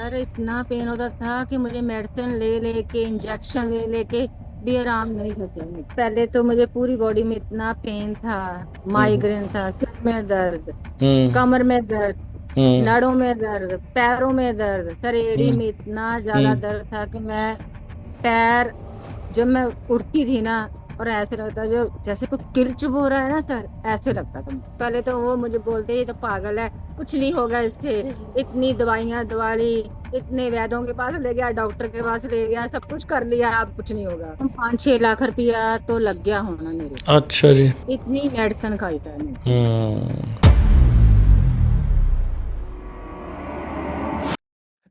Sir इतना pen होता था कि मुझे मेडिसिन ले लेके इंजेक्शन ले लेके भी आराम नहीं होता है। पहले तो मुझे पूरी बॉडी में इतना पेन था। हम्म। माइग्रेन था, सिर में दर्द, हम्म। कमर में दर्द, हम्म। नाड़ों में दर्द, पैरों में दर्द, सर एड़ी हम्म। में इतना ज्यादा हम्म। दर्द था कि मैं पैर जब मैं उठती थी ना, और ऐसे लगता जो जैसे कोई किल चुभ हो रहा है ना सर, ऐसे लगता था। पहले तो वो मुझे बोलते ये तो पागल है, कुछ नहीं होगा इसके, इतनी दवाइयां दवा ली, इतने वैद्यों के पास ले गया, डॉक्टर के पास ले गया, सब कुछ कर लिया, अब कुछ नहीं होगा। 5-6 लाख रुपया तो लग गया होना मेरे को। अच्छा जी। इतनी मेडिसिन खाई था मैंने। हम्म।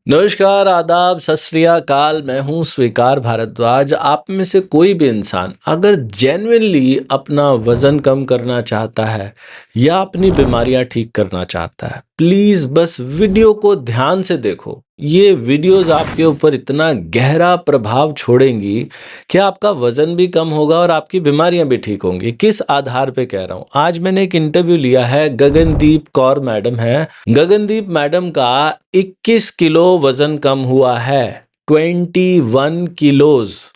नमस्कार, आदाब, सत श्री अकाल। मैं हूं स्वीकार भारद्वाज। आप में से कोई भी इंसान अगर जेन्युइनली अपना वजन कम करना चाहता है या अपनी बीमारियां ठीक करना चाहता है, प्लीज बस वीडियो को ध्यान से देखो। ये वीडियोस आपके ऊपर इतना गहरा प्रभाव छोड़ेंगी कि आपका वजन भी कम होगा और आपकी बीमारियां भी ठीक होंगी। किस आधार पे कह रहा हूं? आज मैंने एक इंटरव्यू लिया है, गगनदीप कौर मैडम है। गगनदीप मैडम का 21 किलो वजन कम हुआ है, 21 किलोज,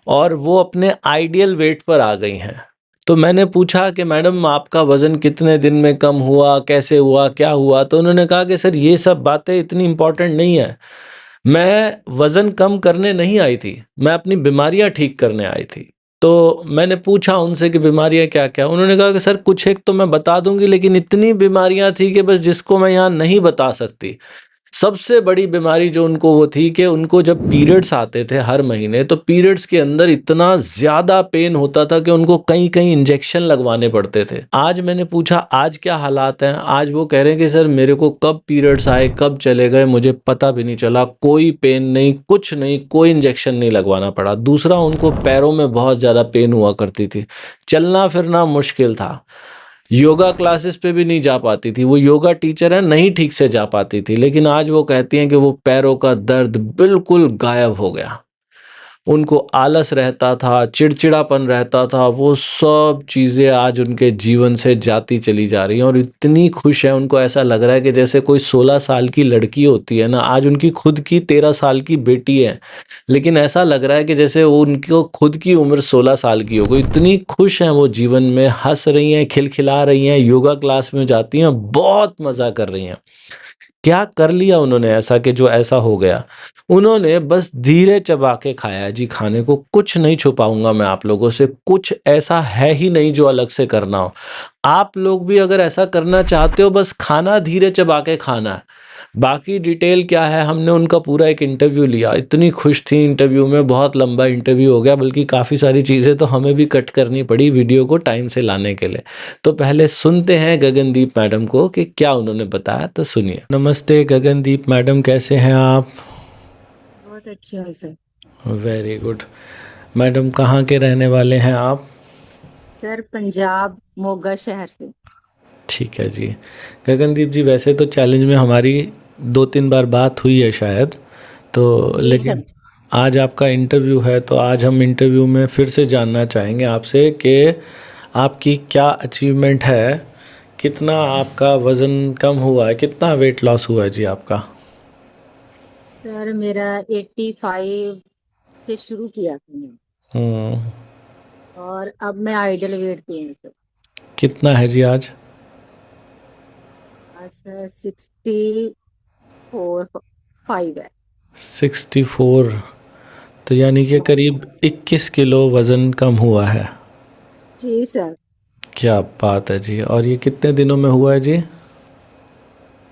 और वो अपने आइडियल वेट पर आ गई हैं। तो मैंने पूछा कि मैडम आपका वजन कितने दिन में कम हुआ, कैसे हुआ, क्या हुआ? तो उन्होंने कहा कि सर ये सब बातें इतनी इम्पोर्टेंट नहीं है, मैं वजन कम करने नहीं आई थी, मैं अपनी बीमारियां ठीक करने आई थी। तो मैंने पूछा उनसे कि बीमारियां क्या क्या। उन्होंने कहा कि सर कुछ एक तो मैं बता दूंगी, लेकिन इतनी बीमारियां थी कि बस जिसको मैं यहाँ नहीं बता सकती। सबसे बड़ी बीमारी जो उनको वो थी कि उनको जब पीरियड्स आते थे हर महीने, तो पीरियड्स के अंदर इतना ज़्यादा पेन होता था कि उनको कहीं कहीं इंजेक्शन लगवाने पड़ते थे। आज मैंने पूछा आज क्या हालात हैं। आज वो कह रहे हैं कि सर मेरे को कब पीरियड्स आए कब चले गए मुझे पता भी नहीं चला, कोई पेन नहीं, कुछ नहीं, कोई इंजेक्शन नहीं लगवाना पड़ा। दूसरा, उनको पैरों में बहुत ज़्यादा पेन हुआ करती थी, चलना फिरना मुश्किल था, योगा क्लासेस पे भी नहीं जा पाती थी। वो योगा टीचर है, नहीं ठीक से जा पाती थी। लेकिन आज वो कहती हैं कि वो पैरों का दर्द बिल्कुल गायब हो गया। उनको आलस रहता था, चिड़चिड़ापन रहता था, वो सब चीज़ें आज उनके जीवन से जाती चली जा रही हैं और इतनी खुश है। उनको ऐसा लग रहा है कि जैसे कोई 16 साल की लड़की होती है ना, आज उनकी खुद की 13 साल की बेटी है, लेकिन ऐसा लग रहा है कि जैसे वो उनको खुद की उम्र 16 साल की हो गई। इतनी खुश हैं वो, जीवन में हंस रही हैं, खिलखिला रही हैं, योगा क्लास में जाती हैं, बहुत मज़ा कर रही हैं। क्या कर लिया उन्होंने ऐसा कि जो ऐसा हो गया? उन्होंने बस धीरे चबा के खाया है जी खाने को। कुछ नहीं छुपाऊंगा मैं आप लोगों से, कुछ ऐसा है ही नहीं जो अलग से करना हो। आप लोग भी अगर ऐसा करना चाहते हो, बस खाना धीरे चबा के खाना है। बाकी डिटेल क्या है, हमने उनका पूरा एक इंटरव्यू लिया, इतनी खुश थी इंटरव्यू में, बहुत लंबा इंटरव्यू हो गया, बल्कि काफ़ी सारी चीज़ें तो हमें भी कट करनी पड़ी वीडियो को टाइम से लाने के लिए। तो पहले सुनते हैं गगनदीप मैडम को कि क्या उन्होंने बताया, तो सुनिए। नमस्ते गगनदीप मैडम, कैसे हैं आप? बहुत अच्छे हैं सर। Very good. मैडम कहाँ के रहने वाले हैं आप? सर पंजाब मोगा शहर से। ठीक है जी। गगनदीप जी, वैसे तो चैलेंज में हमारी 2-3 बार बात हुई है शायद, तो जी सर। लेकिन आज आपका इंटरव्यू है, तो आज हम इंटरव्यू में फिर से जानना चाहेंगे आपसे कि आपकी क्या अचीवमेंट है, कितना आपका वज़न कम हुआ है, कितना वेट लॉस हुआ है जी आपका? सर मेरा 85 से शुरू किया था मैंने, हम्म। और अब मैं आइडल वेट पे हूँ सर। कितना है जी आज? आज सर 64-5 है। 64? तो यानी कि करीब 21 किलो वज़न कम हुआ है। जी सर। क्या बात है जी। और ये कितने दिनों में हुआ है जी?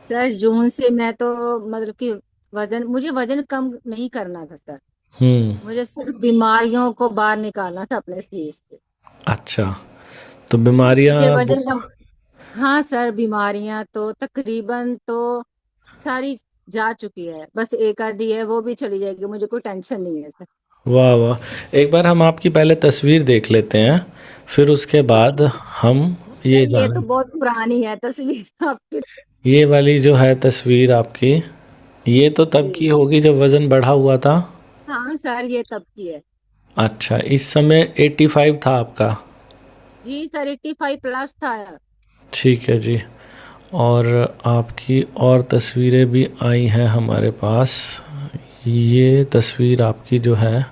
सर जून से मैं तो मतलब कि मुझे वजन कम नहीं करना था सर। हम्म। मुझे सिर्फ बीमारियों को बाहर निकालना था अपने शरीर से। अच्छा, तो बीमारियां मुझे वजन कम। हाँ सर, बीमारियां तो तकरीबन तो सारी जा चुकी है, बस एक आधी है, वो भी चली जाएगी, मुझे कोई टेंशन नहीं है सर। वाह वाह। एक बार हम आपकी पहले तस्वीर देख लेते हैं, फिर उसके बाद हम ये सर ये तो जान। बहुत पुरानी है तस्वीर आपकी। ये वाली जो है तस्वीर आपकी, ये तो तब की जी। होगी जब वज़न बढ़ा हुआ था। हाँ सर, ये तब की है। अच्छा, इस समय 85 था आपका? जी सर, 85 प्लस था। ठीक है जी। और आपकी और तस्वीरें भी आई हैं हमारे पास। ये तस्वीर आपकी जो है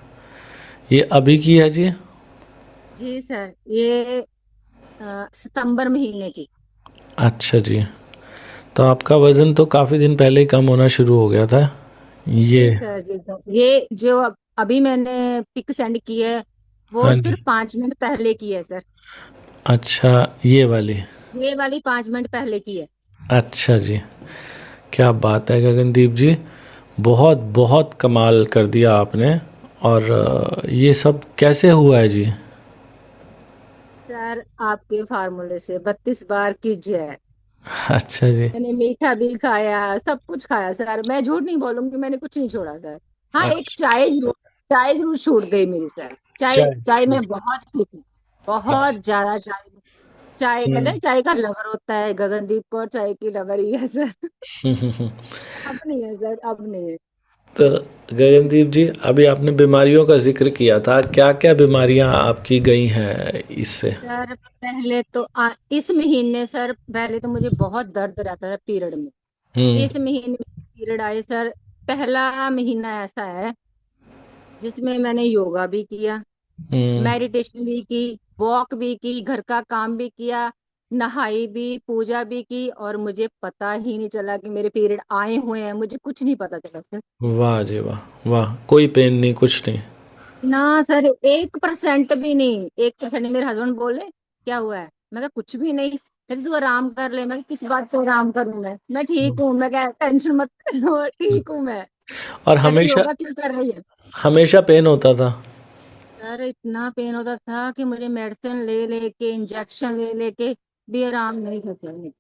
ये अभी की है जी? जी सर, ये सितंबर महीने की। अच्छा जी। तो आपका वज़न तो काफ़ी दिन पहले ही कम होना शुरू हो गया था। ये जी सर, जी सर, ये जो अभी मैंने पिक सेंड की है, वो हाँ जी। सिर्फ 5 मिनट पहले की है सर। अच्छा, ये वाली। ये वाली 5 मिनट पहले की है। अच्छा जी। क्या बात है गगनदीप जी, बहुत बहुत कमाल कर दिया आपने। और ये सब कैसे हुआ है जी? सर, आपके फार्मूले से 32 बार की जय। अच्छा जी। मैंने मीठा भी खाया, सब कुछ खाया सर, मैं झूठ नहीं बोलूंगी, मैंने कुछ नहीं छोड़ा सर। हाँ, एक अच्छा। चाय जरूर छूट गई मेरी सर। चाय चाय। चाय में बहुत पी थी, बहुत अच्छा। ज्यादा चाय। चाय कहते हम्म। हैं, चाय का लवर होता है गगनदीप को, और चाय की लवर ही है सर। अब नहीं है सर, अब नहीं है। तो गगनदीप जी, अभी आपने बीमारियों का जिक्र किया था, क्या क्या बीमारियां आपकी गई हैं इससे? सर पहले तो इस महीने सर, पहले तो मुझे बहुत दर्द रहता था पीरियड में। हम्म। इस महीने में पीरियड आए सर, पहला महीना ऐसा है जिसमें मैंने योगा भी किया, हम्म। मेडिटेशन भी की, वॉक भी की, घर का काम भी किया, नहाई भी, पूजा भी की, और मुझे पता ही नहीं चला कि मेरे पीरियड आए हुए हैं, मुझे कुछ नहीं पता चला सर। वाह जी वाह वाह, कोई पेन नहीं, कुछ नहीं। ना सर, 1% भी नहीं, 1% नहीं। मेरे हस्बैंड बोले क्या हुआ है, मैं कहा कुछ भी नहीं। कहते तू आराम कर ले। मैं कहा, किस बात पे आराम करूं, मैं ठीक हूँ। मैं क्या, टेंशन मत लो, ठीक हूँ मैं। और कहते हमेशा योगा क्यों कर रही है। हमेशा पेन होता था? सर इतना पेन होता था कि मुझे मेडिसिन ले लेके, इंजेक्शन ले लेके भी आराम नहीं होता है।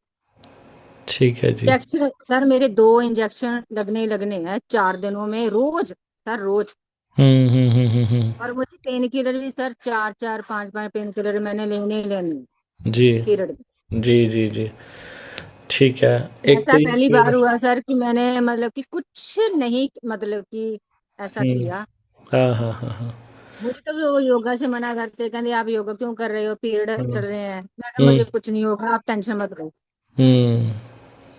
ठीक है जी। इंजेक्शन सर, मेरे 2 इंजेक्शन लगने लगने हैं 4 दिनों में, रोज सर, रोज। और मुझे पेन किलर भी सर, 4 4 5 5 पेन किलर मैंने लेने ही लेने जी पीरियड में। जी जी जी। ठीक है। एक ऐसा तो ये पहली बार पीरियड। हुआ सर कि मैंने मतलब कि कुछ नहीं, मतलब कि ऐसा हम्म। किया। हाँ हाँ हाँ हाँ मुझे तो वो योगा से मना करते, कहते आप योगा क्यों कर रहे हो, पीरियड हाँ। चल रहे हैं। मैं कहा हम्म। मुझे कुछ नहीं होगा, आप टेंशन मत लो।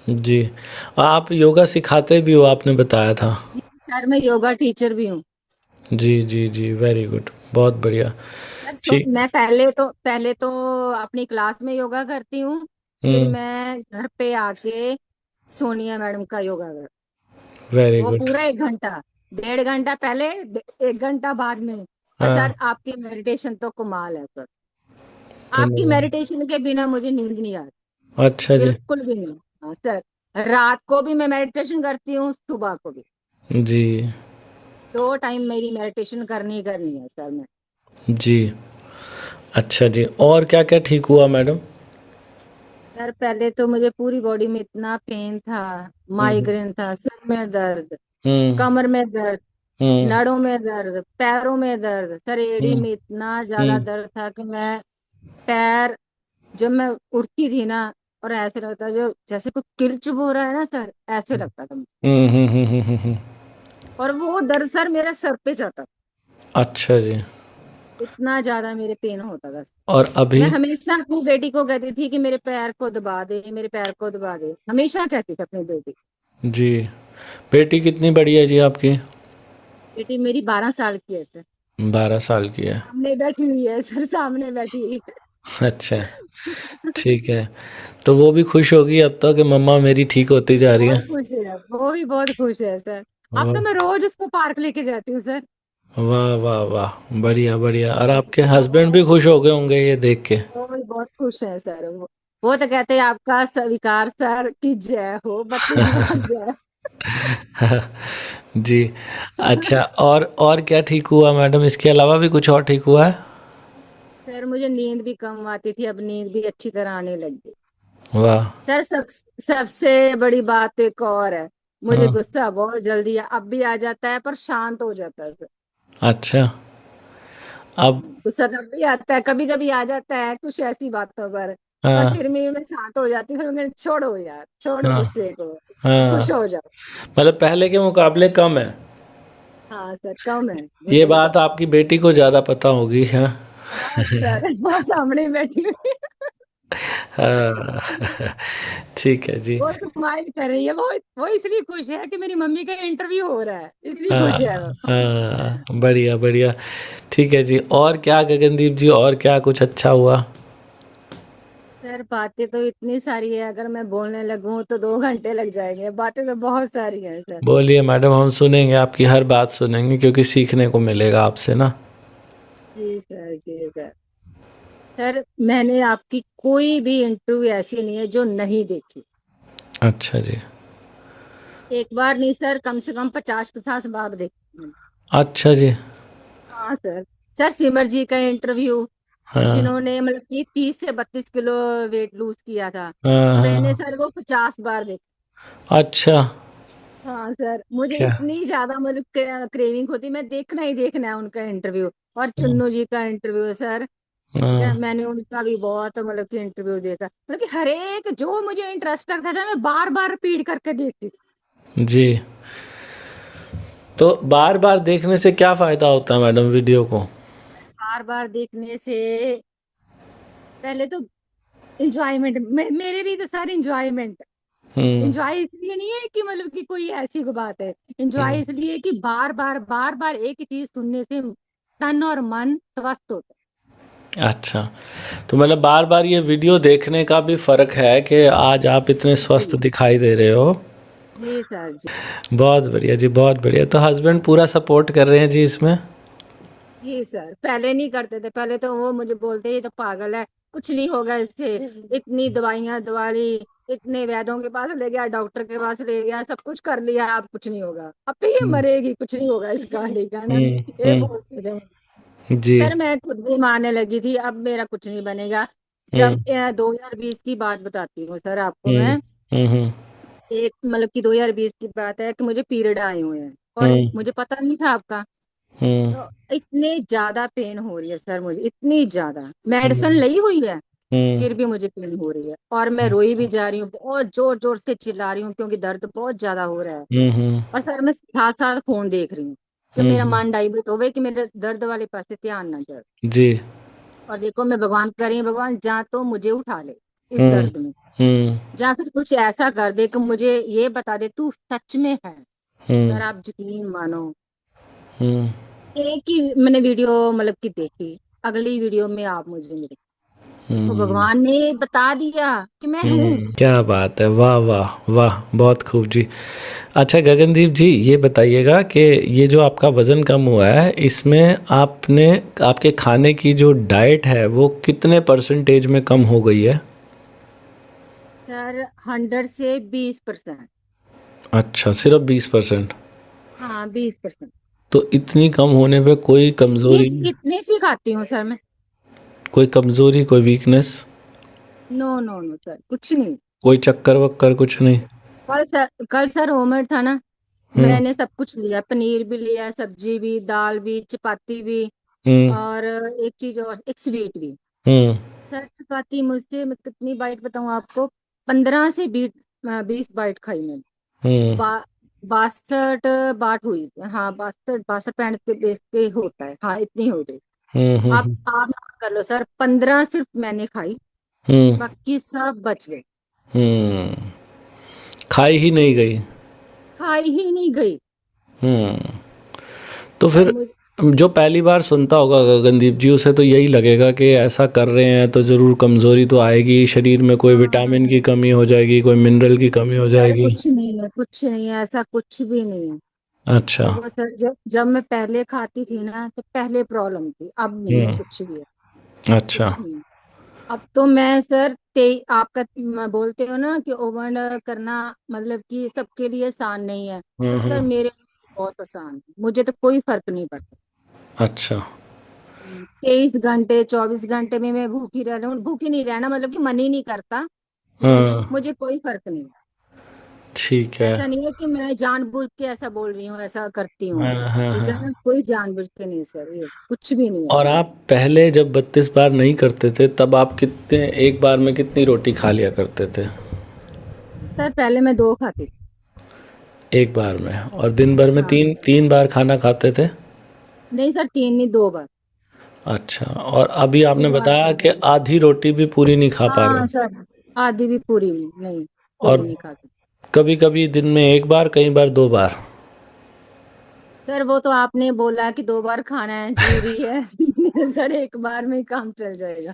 जी। आप योगा सिखाते भी हो, आपने बताया था। जी सर, मैं योगा टीचर भी हूँ। जी जी जी, वेरी गुड, बहुत बढ़िया। सर ठीक। मैं पहले तो अपनी क्लास में योगा करती हूँ, फिर हम्म। मैं घर पे आके सोनिया मैडम का योगा कर, वेरी वो गुड। पूरा 1 घंटा, 1.5 घंटा पहले, 1 घंटा बाद में। और हाँ। सर आपकी मेडिटेशन तो कमाल है सर। आपकी धन्यवाद। मेडिटेशन के बिना मुझे नींद नहीं आती, अच्छा जी। बिल्कुल भी नहीं। हाँ सर, रात को भी मैं मेडिटेशन करती हूँ, सुबह को भी। जी 2 टाइम मेरी मेडिटेशन करनी ही करनी है सर मैं। जी। अच्छा जी, और क्या क्या ठीक हुआ मैडम? सर पहले तो मुझे पूरी बॉडी में इतना पेन था, हम्म। माइग्रेन था, सिर में दर्द, हम्म। कमर में दर्द, हम्म। नाड़ों में दर्द, पैरों में दर्द, सर एड़ी हम्म। में इतना ज्यादा हम्म। दर्द था कि मैं पैर, जब मैं उठती थी ना, और ऐसे लगता जो जैसे कोई किल चुभ हो रहा है ना सर, ऐसे लगता था मुझे। हम्म। हम्म। हम्म। हम्म। हम्म। और वो दर्द सर मेरे सर पे जाता था, अच्छा जी। इतना ज्यादा मेरे पेन होता था। और मैं अभी? हमेशा अपनी बेटी को कहती थी कि मेरे पैर को दबा दे, मेरे पैर को दबा दे, हमेशा कहती थी अपनी बेटी। जी। बेटी कितनी बड़ी है जी आपकी? बेटी मेरी 12 साल की है सर। 12 साल की है। सामने बैठी हुई है सर, सामने बैठी हुई अच्छा। है। ठीक है। तो वो भी खुश होगी अब तो कि मम्मा मेरी ठीक होती जा रही बहुत है। खुश है, वो भी बहुत खुश है सर। अब तो वाह मैं रोज उसको पार्क लेके जाती हूँ सर। वाह वाह वाह, बढ़िया बढ़िया। और आपके हस्बैंड भी खुश हो गए होंगे ये देख के? वो भी बहुत खुश है सर। वो तो कहते हैं आपका स्वीकार सर की जय हो, 32 बार जय। जी। अच्छा, और क्या ठीक हुआ मैडम, इसके अलावा भी कुछ और ठीक हुआ है? सर मुझे नींद भी कम आती थी, अब नींद भी अच्छी तरह आने लगी। वाह। सर सबसे बड़ी बात एक और है, मुझे हाँ। गुस्सा बहुत जल्दी अब भी आ जाता है, पर शांत हो जाता है सर। अच्छा। अब? गुस्सा तब भी आता है, कभी कभी आ जाता है कुछ ऐसी बातों पर हाँ फिर मैं शांत हो जाती हूँ, फिर मैं छोड़ो यार, छोड़ो हाँ गुस्से को, खुश हाँ। हो जाओ। मतलब पहले के मुकाबले कम है? हाँ सर, कम है ये गुस्सा। बात आपकी बेटी को ज़्यादा पता होगी, हाँ? हाँ सर, वो सामने बैठी हुई है। हाँ। ठीक है जी। वो स्माइल कर रही है, वो इसलिए खुश है कि मेरी मम्मी का इंटरव्यू हो रहा है, इसलिए हाँ खुश है वो। हाँ, बढ़िया बढ़िया। ठीक है जी, और क्या गगनदीप जी, और क्या कुछ अच्छा हुआ? सर बातें तो इतनी सारी है, अगर मैं बोलने लगूं तो 2 घंटे लग जाएंगे, बातें तो बहुत सारी हैं सर। बोलिए मैडम, हम सुनेंगे, आपकी हर बात सुनेंगे, क्योंकि सीखने को मिलेगा आपसे ना। जी सर, जी सर। सर मैंने आपकी कोई भी इंटरव्यू ऐसी नहीं है जो नहीं देखी। अच्छा जी। एक बार नहीं सर, कम से कम 50-50 बार देखी मैंने। अच्छा जी। हाँ सर। सर सिमर जी का इंटरव्यू, हाँ जिन्होंने मतलब कि 30 से 32 किलो वेट लूज किया था, हाँ मैंने हाँ। सर वो 50 बार देखा। अच्छा। हाँ सर, मुझे क्या? इतनी ज्यादा मतलब क्रेविंग होती, मैं देखना ही देखना है उनका इंटरव्यू। और हाँ चुन्नू जी का इंटरव्यू सर, ठीक है, हाँ, मैंने उनका भी बहुत मतलब कि इंटरव्यू देखा, मतलब कि हर एक जो मुझे इंटरेस्ट लगता था मैं बार बार रिपीट करके देखती थी। जी। तो बार बार देखने से क्या फायदा होता है मैडम वीडियो को? बार बार देखने से पहले तो इंजॉयमेंट, मेरे लिए तो सारी इंजॉयमेंट। हम्म इंजॉय इसलिए नहीं है कि मतलब कि कोई ऐसी कोई बात है, इंजॉय हम्म। इसलिए कि बार बार एक ही चीज सुनने से तन और मन स्वस्थ होता अच्छा, तो मतलब बार बार ये वीडियो देखने का भी फर्क है कि आज आप इतने है। स्वस्थ जी दिखाई दे रहे हो। जी सर जी। बहुत बढ़िया जी, बहुत बढ़िया। तो हस्बैंड पूरा सपोर्ट कर रहे हैं जी इसमें? जी सर, पहले नहीं करते थे, पहले तो वो मुझे बोलते ये तो पागल है, कुछ नहीं होगा इससे, इतनी दवाइयां दवा ली, इतने वैद्यों के पास ले गया, डॉक्टर के पास ले गया, सब कुछ कर लिया, अब कुछ नहीं होगा, अब तो ये हम्म मरेगी, कुछ नहीं होगा इसका, ठीक है ना, ये हम्म। बोलते थे। जी। सर मैं खुद भी मारने लगी थी, अब मेरा कुछ नहीं बनेगा। जब हम्म 2020 की बात बताती हूँ सर आपको हम्म मैं। हम्म एक मतलब कि 2020 की बात है कि मुझे पीरियड आए हुए हैं, और हम्म मुझे पता नहीं था आपका। हम्म तो इतनी ज्यादा पेन हो रही है सर मुझे, इतनी ज्यादा मेडिसिन हम्म ली हुई है, हम्म। फिर भी मुझे पेन हो रही है, और मैं रोई अच्छा। भी जा रही हूँ, बहुत जोर जोर से चिल्ला रही हूँ क्योंकि दर्द बहुत ज्यादा हो रहा है। हम्म। और सर मैं साथ साथ फोन देख रही हूँ कि मेरा हम्म। मन डाइवर्ट होवे, कि मेरे दर्द वाले पासे ध्यान ना जाए। जी। और देखो मैं भगवान कर रही हूँ, भगवान जा तो मुझे उठा ले इस हम्म दर्द में, हम्म या फिर कुछ ऐसा कर दे कि मुझे ये बता दे तू सच में है। हम्म सर आप यकीन मानो, हम्म एक ही मैंने वीडियो मतलब कि देखी, अगली वीडियो में आप मुझे मिले, तो हम्म भगवान ने बता दिया कि मैं हूँ। क्या बात है, वाह वाह वाह, बहुत खूब जी। अच्छा गगनदीप जी, ये बताइएगा कि ये जो आपका वज़न कम हुआ है, इसमें आपने आपके खाने की जो डाइट है वो कितने परसेंटेज में कम हो गई है? सर 100 से 20%। अच्छा, सिर्फ 20%? हाँ 20%। तो इतनी कम होने पे कोई इतनी कमज़ोरी, इतनी सी खाती हूँ सर मैं। कोई कमज़ोरी, कोई weakness, no no no sir, कुछ नहीं। कोई चक्कर वक्कर कुछ नहीं? कल सर होमवर्क था ना, हम्म मैंने सब कुछ लिया, पनीर भी लिया, सब्जी भी, दाल भी, चपाती भी, हम्म और एक चीज और, एक स्वीट भी। हम्म सर चपाती मुझसे, मैं कितनी बाइट बताऊं आपको, 15 से 20 बाइट खाई मैंने। हम्म बा 62 बाट हुई, हाँ 62 62 पैंट के बेस पे होता है, हाँ इतनी हो गई। हम्म। आप नोट कर लो सर, 15 सिर्फ मैंने खाई, हम्म बाकी सब बच गए। हम्म। खाई ही नहीं गई? खाई ही नहीं गई। हम्म। तो और फिर मुझे जो पहली बार सुनता होगा गगनदीप जी, उसे तो यही लगेगा कि ऐसा कर रहे हैं तो ज़रूर कमज़ोरी तो आएगी, शरीर में कोई विटामिन हाँ की कमी हो जाएगी, कोई मिनरल की कमी हो सर, जाएगी। कुछ नहीं है, कुछ नहीं है, ऐसा कुछ भी नहीं है। अच्छा। देखो सर, जब जब मैं पहले खाती थी ना तो पहले प्रॉब्लम थी, अब नहीं है हम्म। कुछ भी है, अच्छा। कुछ नहीं। अब तो मैं सर आपका बोलते हो ना कि ओवन करना मतलब कि सबके लिए आसान नहीं है, पर सर हम्म। मेरे लिए बहुत आसान है, मुझे तो कोई फर्क नहीं पड़ता। अच्छा। 23 घंटे 24 घंटे में मैं भूखी रह रहा हूँ, भूखी नहीं रहना मतलब कि मन ही नहीं करता, ठीक है, हाँ। मुझे कोई फर्क नहीं। ठीक है। ऐसा नहीं है कि मैं जानबूझ के ऐसा बोल रही हूँ, ऐसा करती हूँ, हाँ हाँ ठीक है हाँ। ना, कोई जानबूझ के नहीं सर, ये कुछ भी नहीं है। और आप पहले जब 32 बार नहीं करते थे, तब आप कितने, एक बार में कितनी रोटी खा लिया करते थे? सर पहले मैं 2 खाती थी। एक बार में? और दिन भर में हाँ, तीन तीन बार खाना खाते थे? नहीं सर, 3 नहीं, 2 बार। अच्छा, और अभी आपने शुरुआत बताया कर कि दी। आधी रोटी भी पूरी नहीं खा पा रहे हाँ हो। सर, आधी भी पूरी नहीं, पूरी और नहीं खाती। कभी-कभी दिन में 1 बार, कई बार 2 बार। सर वो तो आपने बोला कि 2 बार खाना है जरूरी है। सर एक बार में ही काम चल जाएगा।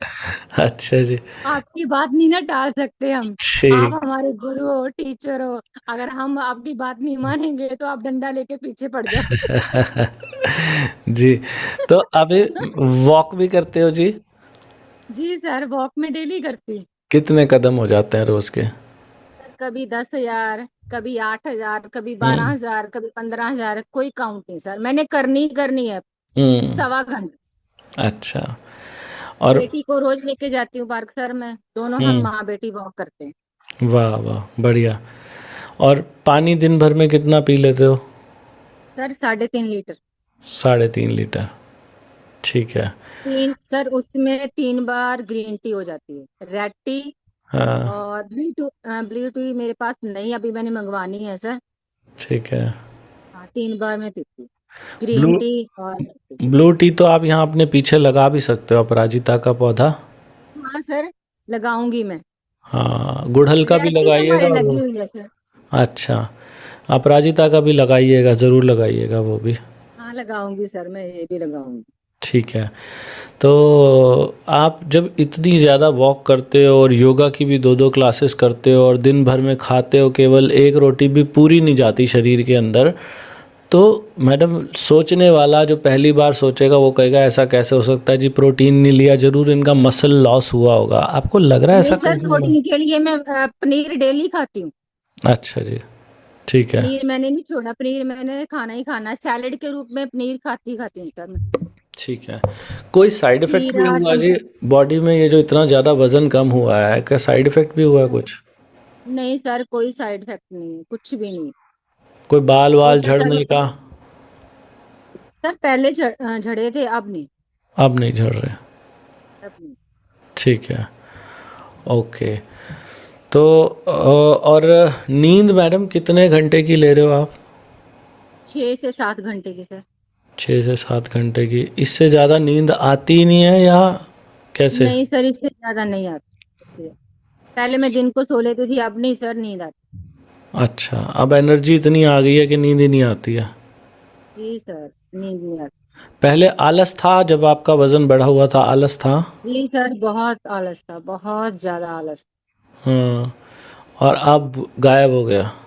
अच्छा जी, आपकी बात नहीं ना टाल सकते हम। आप ठीक। हमारे गुरु हो, टीचर हो। अगर हम आपकी बात नहीं मानेंगे तो आप डंडा लेके पीछे पड़ जाओ। जी, तो अभी वॉक भी करते हो जी? जी सर, वॉक में डेली करती। कितने कदम हो जाते हैं रोज़ के? सर कभी 10,000, कभी 8,000, कभी बारह हुँ, हजार कभी 15,000, कोई काउंट नहीं सर, मैंने करनी है। हुँ, 1.25 घंटे। अच्छा। और बेटी को रोज लेके जाती हूँ पार्क सर, मैं दोनों हम हुँ, माँ बेटी वॉक करते हैं। वाह, वाह! बढ़िया। और पानी दिन भर में कितना पी लेते हो? Sir 3.5 litre. 3.5 लीटर, ठीक है। तीन सर, उसमें 3 बार ग्रीन टी हो जाती है, रेड टी। हाँ, और ब्लू टी मेरे पास नहीं, अभी मैंने मंगवानी है सर। ठीक है। हाँ, 3 बार मैं पीती हूँ, ब्लू ग्रीन टी और red टी। ब्लू टी तो आप यहाँ अपने पीछे लगा भी सकते हो, अपराजिता का पौधा। हाँ सर, लगाऊंगी मैं। हाँ, गुड़हल का भी रेड टी तो लगाइएगा हमारे और लगी वो हुई है सर। अच्छा, अपराजिता का भी लगाइएगा, ज़रूर लगाइएगा वो भी। हाँ लगाऊंगी सर, मैं ये भी लगाऊंगी। ठीक है। तो आप जब इतनी ज़्यादा वॉक करते हो और योगा की भी 2-2 क्लासेस करते हो और दिन भर में खाते हो, केवल 1 रोटी भी पूरी नहीं जाती शरीर के अंदर, तो मैडम सोचने वाला जो पहली बार सोचेगा वो कहेगा ऐसा कैसे हो सकता है जी, प्रोटीन नहीं लिया, ज़रूर इनका मसल लॉस हुआ होगा। आपको लग रहा है ऐसा नहीं सर, कैसे हुआ? प्रोटीन के लिए मैं पनीर डेली खाती हूँ। अच्छा जी, ठीक है, पनीर मैंने नहीं छोड़ा, पनीर मैंने खाना ही खाना है, सैलेड के रूप में पनीर खाती हूँ सर मैं। ठीक है। कोई साइड इफ़ेक्ट भी खीरा हुआ जी टमाटर। बॉडी में, ये जो इतना ज़्यादा वज़न कम हुआ है, क्या साइड इफ़ेक्ट भी हुआ है कुछ? नहीं सर, कोई साइड इफेक्ट नहीं है, कुछ भी नहीं। कोई बाल-वाल उल्टा सर, झड़ने का? सर पहले झड़े थे, अब नहीं। अब नहीं झड़ रहे। अब नहीं। ठीक है, ओके। तो और नींद मैडम कितने घंटे की ले रहे हो आप? 6 से 7 घंटे की सर। 6 से 7 घंटे की। इससे ज़्यादा नींद आती ही नहीं है या कैसे? नहीं सर, इससे ज्यादा नहीं आती। पहले मैं दिन को सो लेती थी, अब नहीं सर, नींद आती। अच्छा, अब एनर्जी इतनी आ गई है कि नींद ही नहीं आती है। जी सर, नींद नहीं आती। पहले आलस था, जब आपका वज़न बढ़ा हुआ था आलस था? जी सर, बहुत आलस था, बहुत ज्यादा आलस हाँ, और अब गायब हो गया। था।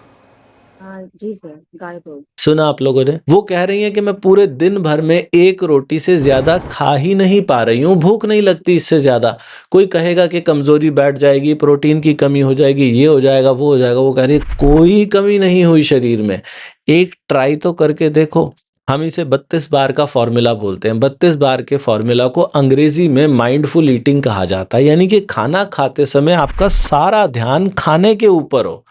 हाँ जी सर, गायब हो गई। सुना आप लोगों ने? वो कह रही हैं कि मैं पूरे दिन भर में 1 रोटी से ज़्यादा खा ही नहीं पा रही हूँ, भूख नहीं लगती इससे ज़्यादा। कोई कहेगा कि कमज़ोरी बैठ जाएगी, प्रोटीन की कमी हो जाएगी, ये हो जाएगा, वो हो जाएगा। वो कह रही है कोई कमी नहीं हुई शरीर में। एक ट्राई तो करके देखो। हम इसे 32 बार का फ़ॉर्मूला बोलते हैं। 32 बार के फ़ॉर्मूला को अंग्रेज़ी में माइंडफुल ईटिंग कहा जाता है, यानी कि खाना खाते समय आपका सारा ध्यान खाने के ऊपर हो।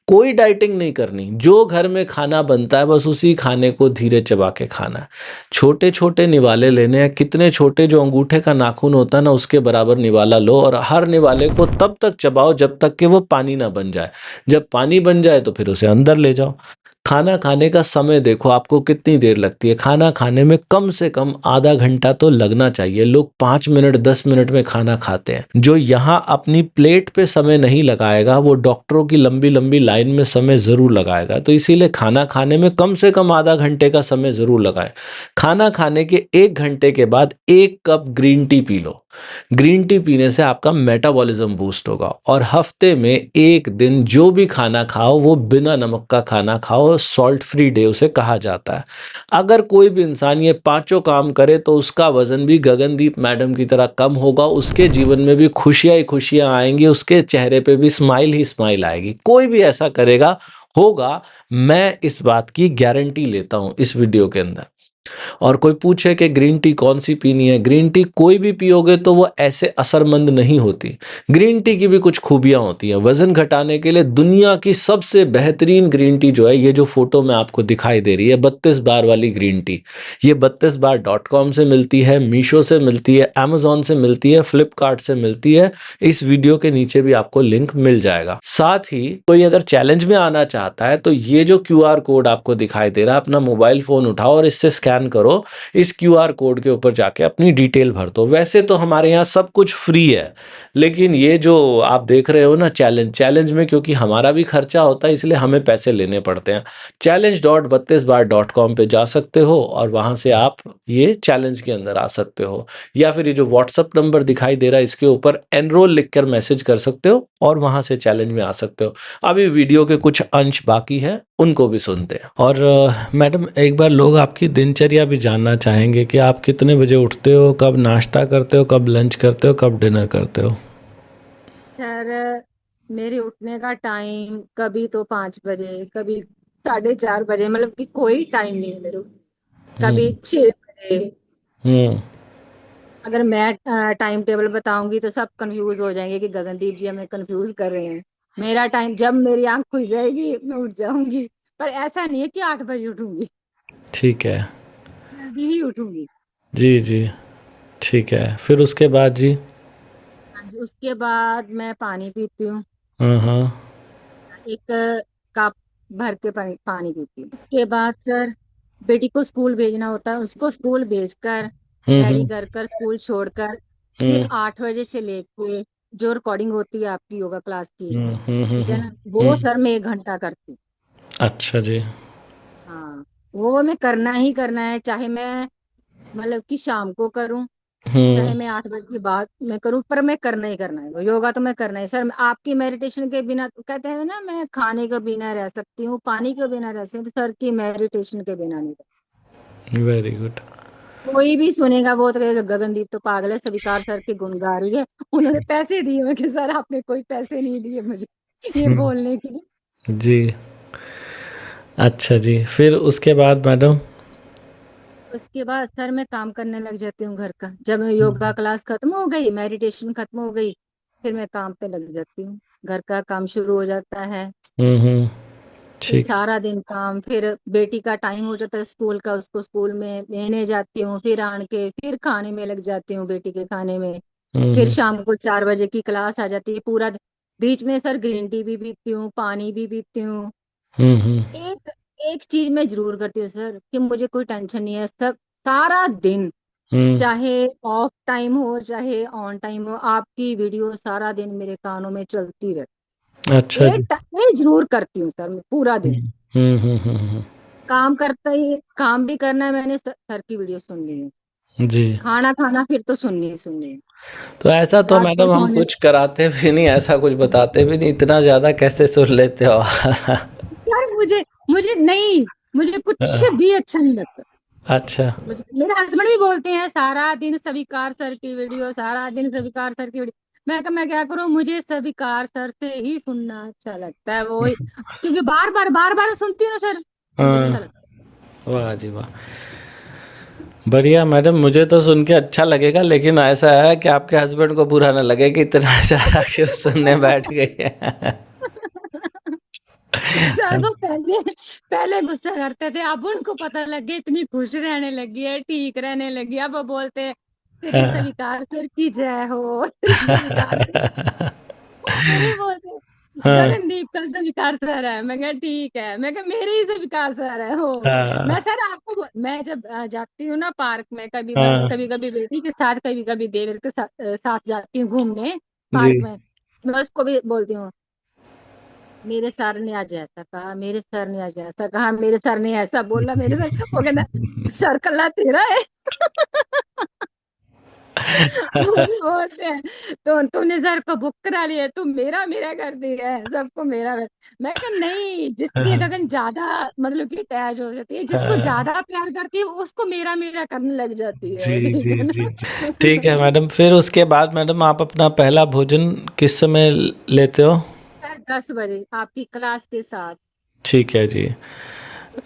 कोई डाइटिंग नहीं करनी, जो घर में खाना बनता है बस उसी खाने को धीरे चबा के खाना है। छोटे-छोटे निवाले लेने हैं, कितने छोटे, जो अंगूठे का नाखून होता है ना उसके बराबर निवाला लो और हर निवाले को तब तक चबाओ जब तक कि वो पानी ना बन जाए। जब पानी बन जाए तो फिर उसे अंदर ले जाओ। खाना खाने का समय देखो आपको कितनी देर लगती है। खाना खाने में कम से कम आधा घंटा तो लगना चाहिए। लोग 5 मिनट 10 मिनट में खाना खाते हैं। जो यहाँ अपनी प्लेट पे समय नहीं लगाएगा वो डॉक्टरों की लंबी-लंबी लाइन में समय ज़रूर लगाएगा। तो इसीलिए खाना खाने में कम से कम आधा घंटे का समय ज़रूर लगाएँ। खाना खाने के 1 घंटे के बाद 1 cup green tea P low. Green tea पीने से आपका मेटाबॉलिज्म बूस्ट होगा और हफ्ते में 1 दिन जो भी खाना खाओ वो बिना नमक का खाना खाओ, सॉल्ट फ्री डे उसे कहा जाता है। अगर कोई भी इंसान ये पाँचों काम करे तो उसका वज़न भी गगनदीप मैडम की तरह कम होगा, उसके जीवन में भी खुशियाँ ही खुशियाँ आएँगी, उसके चेहरे पे भी स्माइल ही स्माइल आएगी। कोई भी ऐसा करेगा, होगा, मैं इस बात की गारंटी लेता हूँ इस वीडियो के अंदर। और कोई पूछे कि ग्रीन टी कौन सी पीनी है, ग्रीन टी कोई भी पियोगे तो वो ऐसे असरमंद नहीं होती। ग्रीन टी की भी कुछ खूबियाँ होती हैं। वज़न घटाने के लिए दुनिया की सबसे बेहतरीन ग्रीन टी जो है, ये जो फ़ोटो में आपको दिखाई दे रही है 32 बार वाली ग्रीन टी, ये 32 बार .com से मिलती है, मीशो से मिलती है, अमेज़न से मिलती है, फ्लिपकार्ट से मिलती है। इस वीडियो के नीचे भी आपको लिंक मिल जाएगा। साथ ही कोई अगर चैलेंज में आना चाहता है तो ये जो क्यूआर कोड आपको दिखाई दे रहा है, अपना मोबाइल फ़ोन उठाओ और इससे स्कैन स्कैन करो, इस क्यूआर कोड के ऊपर जाके अपनी डिटेल भर दो। वैसे तो हमारे यहाँ सब कुछ फ्री है, लेकिन ये जो आप देख रहे हो ना चैलेंज में क्योंकि हमारा भी खर्चा होता है इसलिए हमें पैसे लेने पड़ते हैं। challenge.32bar.com पे जा सकते हो और वहाँ से आप ये चैलेंज के अंदर आ सकते हो, या फिर ये जो व्हाट्सअप नंबर दिखाई दे रहा है इसके ऊपर एनरोल लिखकर मैसेज कर सकते हो और वहाँ से चैलेंज में आ सकते हो। अभी वीडियो के कुछ अंश बाकी है, उनको भी सुनते हैं। और मैडम एक बार लोग आपकी दिनचर्या भी जानना चाहेंगे कि आप कितने बजे उठते हो, कब नाश्ता करते हो, कब लंच करते हो, कब डिनर करते हो? सर मेरे उठने का टाइम कभी तो 5 बजे, कभी 4:30 बजे, मतलब कि कोई टाइम नहीं है मेरे कभी हम्म 6 बजे। हम्म अगर मैं टाइम टेबल बताऊंगी तो सब कंफ्यूज हो जाएंगे कि गगनदीप जी हमें कंफ्यूज कर रहे हैं। मेरा टाइम जब मेरी आंख खुल जाएगी मैं उठ जाऊंगी, पर ऐसा नहीं है कि 8 बजे उठूंगी, ठीक है। जल्दी ही उठूंगी। जी जी, ठीक है। फिर उसके बाद जी? हाँ जी, उसके बाद मैं पानी पीती हूँ, हाँ हाँ। एक कप भर के पानी पीती हूँ। उसके बाद सर बेटी को स्कूल भेजना होता है, उसको स्कूल भेजकर रेडी हम्म कर कर स्कूल छोड़कर फिर हम्म 8 बजे से लेके जो रिकॉर्डिंग होती है आपकी योगा क्लास की, ठीक है हम्म। ना, वो सर मैं 1 घंटा करती हूँ। अच्छा जी। हाँ, वो मैं करना ही करना है, चाहे मैं मतलब कि शाम को करूँ, चाहे हम्म मैं 8 बजे के बाद मैं करूँ, पर मैं करना ही करना है वो योगा, तो मैं करना है सर। आपकी मेडिटेशन के बिना, कहते हैं ना, मैं खाने के बिना रह सकती हूँ, पानी के बिना रह सकती हूँ, सर की मेडिटेशन के बिना नहीं रह। Very good. कोई भी सुनेगा वो तो कहेगा गगनदीप तो पागल है, स्वीकार सर के गुण गा रही है। उन्होंने पैसे दिए हुए कि सर आपने कोई पैसे नहीं दिए मुझे ये बोलने के। जी। अच्छा जी, फिर उसके बाद मैडम? उसके बाद सर मैं काम करने लग जाती हूँ घर का, जब योगा क्लास खत्म हो गई, मेडिटेशन खत्म हो गई, फिर मैं काम पे लग जाती हूँ। घर का काम शुरू हो जाता है, हम्म। फिर ठीक। सारा दिन काम, फिर बेटी का टाइम हो जाता है स्कूल का, उसको स्कूल में लेने जाती हूँ, फिर आन के फिर खाने में लग जाती हूँ, बेटी के खाने में। फिर हम्म शाम को 4 बजे की क्लास आ जाती है, पूरा बीच में सर ग्रीन टी भी पीती हूँ, पानी भी पीती हूँ। हम्म। एक एक चीज मैं जरूर करती हूँ सर कि मुझे कोई टेंशन नहीं है, सब सारा दिन, हम्म। चाहे ऑफ टाइम हो चाहे ऑन टाइम हो, आपकी वीडियो सारा दिन मेरे कानों में चलती अच्छा रहे। जी। मैं जरूर करती हूँ सर, मैं पूरा दिन हम्म। काम करता ही, काम भी करना है, मैंने सर की वीडियो सुननी है, जी। खाना खाना फिर तो सुननी ही सुननी है, तो ऐसा तो रात को मैडम हम सोने। कुछ कराते भी नहीं, ऐसा कुछ बताते भी नहीं, इतना ज़्यादा कैसे सुन लेते हो? यार मुझे मुझे नहीं, मुझे कुछ भी अच्छा नहीं लगता। अच्छा। मुझे मेरे हस्बैंड भी बोलते हैं सारा दिन सविकार सर की वीडियो, सारा दिन सविकार सर की वीडियो। मैं कहा मैं क्या करूं, मुझे सविकार सर से ही सुनना अच्छा लगता है, वो ही, क्योंकि बार बार सुनती हूँ ना सर, मुझे अच्छा हाँ, लगता वाह जी वाह। बढ़िया मैडम, मुझे तो सुन के अच्छा लगेगा, लेकिन ऐसा है कि आपके हस्बैंड को बुरा ना लगे कि इतना सारा क्यों सुनने बैठ गई है। है। सर वो पहले पहले गुस्सा करते थे, अब उनको पता लग गया, इतनी खुश रहने लगी है, ठीक रहने लगी है, अब वो बोलते हैं तेरी हाँ। स्वीकार सर की जय हो, तेरी स्वीकार सर। वो मेरे ही बोलते हैं हाँ गगनदीप का स्वीकार सर है, मैं कहा ठीक है, मैं कहा मेरे ही स्वीकार सर है हो। मैं हाँ सर आपको मैं जब जाती हूँ ना पार्क में, कभी हाँ। कभी कभी बेटी के साथ, कभी कभी देवर के साथ जाती हूँ घूमने जी। पार्क में, मैं उसको भी बोलती हूँ मेरे सर ने आज ऐसा कहा, मेरे सर ने आज ऐसा कहा, मेरे सर ने ऐसा बोला, मेरे सर, वो कहता सर कल्ला तेरा है। वो भी बोलते हैं तो तूने सर को बुक करा लिया, तू मेरा मेरा कर दिया है, सबको मेरा मेरा। मैं कहा नहीं, जिसकी हाँ अगर ज्यादा मतलब कि अटैच हो जाती है, जिसको हाँ। ज्यादा प्यार करती है उसको मेरा मेरा करने लग जाती जी है, ठीक जी है जी ना। जी। ठीक है मैडम, फिर उसके बाद मैडम आप अपना पहला भोजन किस समय लेते हो? सर 10 बजे आपकी क्लास के साथ, ठीक है जी।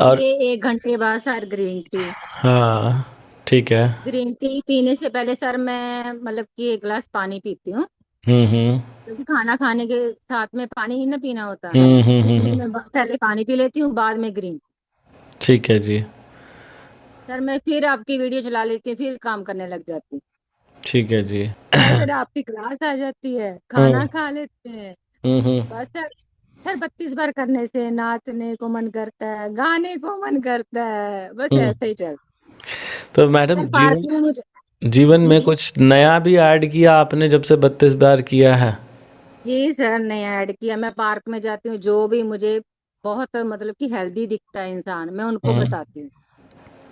और? उसके 1 घंटे बाद सर ग्रीन टी। हाँ, ठीक है। ग्रीन टी पीने से पहले सर मैं मतलब कि 1 गिलास पानी पीती हूँ, हम्म। क्योंकि खाना खाने के साथ में पानी ही ना पीना होता, इसलिए हम्म। मैं पहले पानी पी लेती हूँ, बाद में ग्रीन। ठीक है जी। सर मैं फिर आपकी वीडियो चला लेती हूँ, फिर काम करने लग जाती हूँ, ठीक है जी। फिर आपकी क्लास आ जाती है, खाना हम्म खा लेते हैं। हम्म। बस सर, सर 32 बार करने से नाचने को मन करता है, गाने को मन करता है, बस हम्म। ऐसे ही चल। तो मैडम सर पार्क में मुझे जीवन में जी कुछ नया भी ऐड किया आपने जब से 32 बार किया है? जी सर ने ऐड किया। मैं पार्क में जाती हूँ, जो भी मुझे बहुत मतलब कि हेल्दी दिखता है इंसान, मैं उनको हम्म। बताती हूँ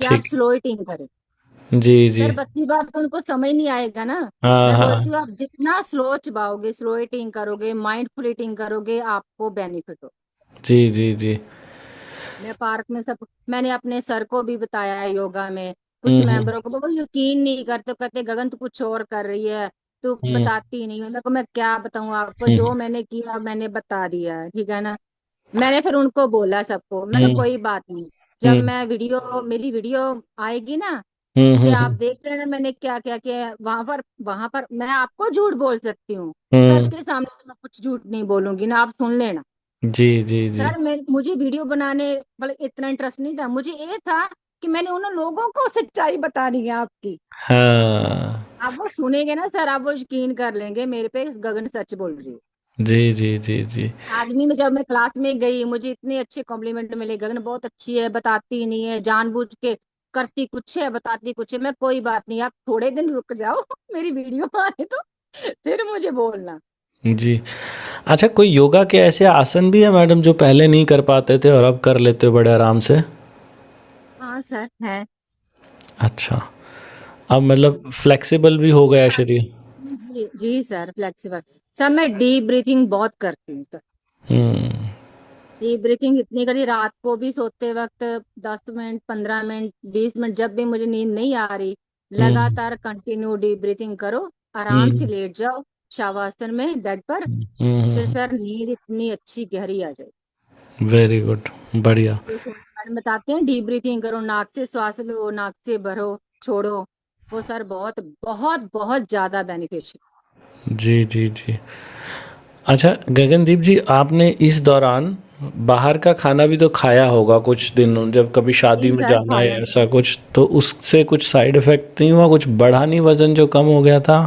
कि आप ठीक। स्लो ईटिंग करें। जी जी। सर 32 बार तो उनको समझ नहीं आएगा ना। हाँ मैं बोलती हाँ। हूँ आप जितना स्लो चबाओगे, स्लो ईटिंग करोगे, माइंडफुल ईटिंग करोगे, आपको बेनिफिट हो। जी जी जी। मैं पार्क में सब, मैंने अपने सर को भी बताया है योगा में, कुछ हम्म। मेंबरों को, वो यकीन नहीं करते, कहते गगन तू कुछ और कर रही है, तू हम्म। बताती नहीं है। मैं को मैं क्या बताऊं आपको, हम्म। जो मैंने किया मैंने बता दिया है, ठीक है ना। मैंने फिर उनको बोला सबको, मैं कहा हम्म। कोई बात नहीं, जब हम्म। मैं वीडियो, मेरी वीडियो आएगी ना, हम्म। कि हम्म। आप देख लेना मैंने क्या क्या किया है। वहां पर मैं आपको झूठ बोल सकती हूँ, सर हम्म। के सामने तो मैं कुछ झूठ नहीं बोलूंगी ना, आप सुन लेना। जी जी जी। सर मैं, मुझे वीडियो बनाने मतलब इतना इंटरेस्ट नहीं था, मुझे ये था कि मैंने उन लोगों को सच्चाई बतानी है आपकी। हाँ। आप वो सुनेंगे ना सर, आप वो यकीन कर लेंगे मेरे पे गगन सच बोल रही है। जी जी जी जी। आज भी मैं, जब मैं क्लास में गई, मुझे इतने अच्छे कॉम्प्लीमेंट मिले, गगन बहुत अच्छी है, बताती नहीं है, जानबूझ के करती कुछ है, बताती कुछ है। मैं कोई बात नहीं, आप थोड़े दिन रुक जाओ मेरी वीडियो आए तो फिर मुझे बोलना। जी। अच्छा, कोई योगा के ऐसे आसन भी है मैडम जो पहले नहीं कर पाते थे और अब कर लेते हो बड़े आराम से? हाँ सर है। अच्छा। अब मतलब फ्लेक्सिबल भी हो गया शरीर? जी जी सर, फ्लेक्सिबल। सर मैं डीप ब्रीथिंग बहुत करती हूँ सर। हम्म। डीप ब्रीथिंग इतनी करी, रात को भी सोते वक्त 10 मिनट, 15 मिनट, 20 मिनट, जब भी मुझे नींद नहीं आ रही, हम्म। लगातार कंटिन्यू डीप ब्रीथिंग करो। आराम से हम्म। लेट जाओ शवासन में, बेड पर। फिर हम्म। सर नींद इतनी अच्छी गहरी आ जाए। Very good. बढ़िया। ये मैडम बताते हैं, डीप ब्रीथिंग करो, नाक से श्वास लो, नाक से भरो, छोड़ो। वो सर बहुत बहुत बहुत ज्यादा बेनिफिशियल। जी जी जी। अच्छा गगनदीप जी, आपने इस दौरान बाहर का खाना भी तो खाया होगा कुछ दिन, जब कभी शादी जी में सर जाना खाया है है। ऐसा कुछ, तो उससे कुछ साइड इफेक्ट नहीं हुआ? कुछ बढ़ा नहीं वजन जो कम हो गया था?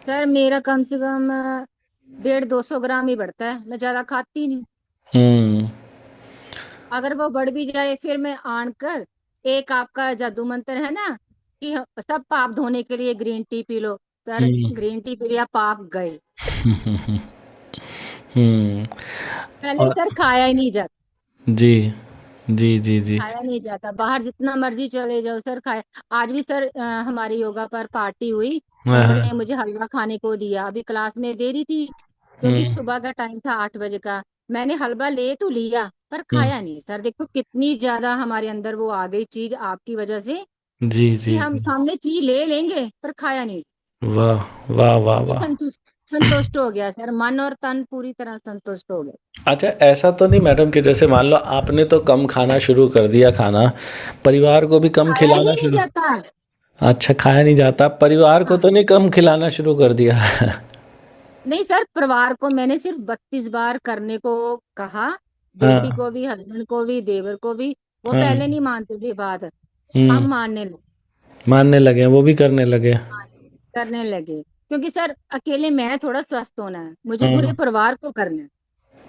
सर मेरा कम से कम 150-200 ग्राम ही बढ़ता है, मैं ज्यादा खाती नहीं। हम्म। अगर वो बढ़ भी जाए, फिर मैं आन कर, एक आपका जादू मंत्र है ना कि सब पाप धोने के लिए green tea P low. Sir हम्म। ग्रीन टी पी लिया, पाप गए। हम्म। पहले और सर खाया ही नहीं जाता, जी जी जी जी। खाया नहीं जाता, बाहर जितना मर्जी चले जाओ सर, खाया। आज भी सर हमारी योगा पर पार्टी हुई, हाँ उन्होंने हाँ। मुझे हलवा खाने को दिया, अभी क्लास में दे रही थी, क्योंकि हम्म। सुबह का टाइम था 8 बजे का। मैंने हलवा ले तो लिया, पर हम्म। खाया नहीं। सर देखो कितनी ज्यादा हमारे अंदर वो आ गई चीज आपकी वजह से, जी कि जी हम जी। सामने चीज ले लेंगे पर खाया नहीं। वाह वाह वाह ये वाह। संतुष्ट, संतुष्ट हो गया सर, मन और तन पूरी तरह संतुष्ट हो गया। अच्छा, ऐसा तो नहीं मैडम कि जैसे मान लो आपने तो कम खाना शुरू कर दिया खाना, परिवार को भी कम खाया ही खिलाना नहीं शुरू? जाता। अच्छा, खाया नहीं जाता, परिवार को हाँ तो नहीं कम खिलाना शुरू कर दिया? नहीं सर, परिवार को मैंने सिर्फ 32 बार करने को कहा, बेटी हाँ को भी, हस्बैंड को भी, देवर को भी। वो हाँ। पहले नहीं मानते थे बात, अब हम्म। मानने लगे। मानने लगे, वो भी करने लगे। हाँ, करने लगे, क्योंकि सर अकेले मैं थोड़ा स्वस्थ होना है, मुझे पूरे हाँ। परिवार को करना है।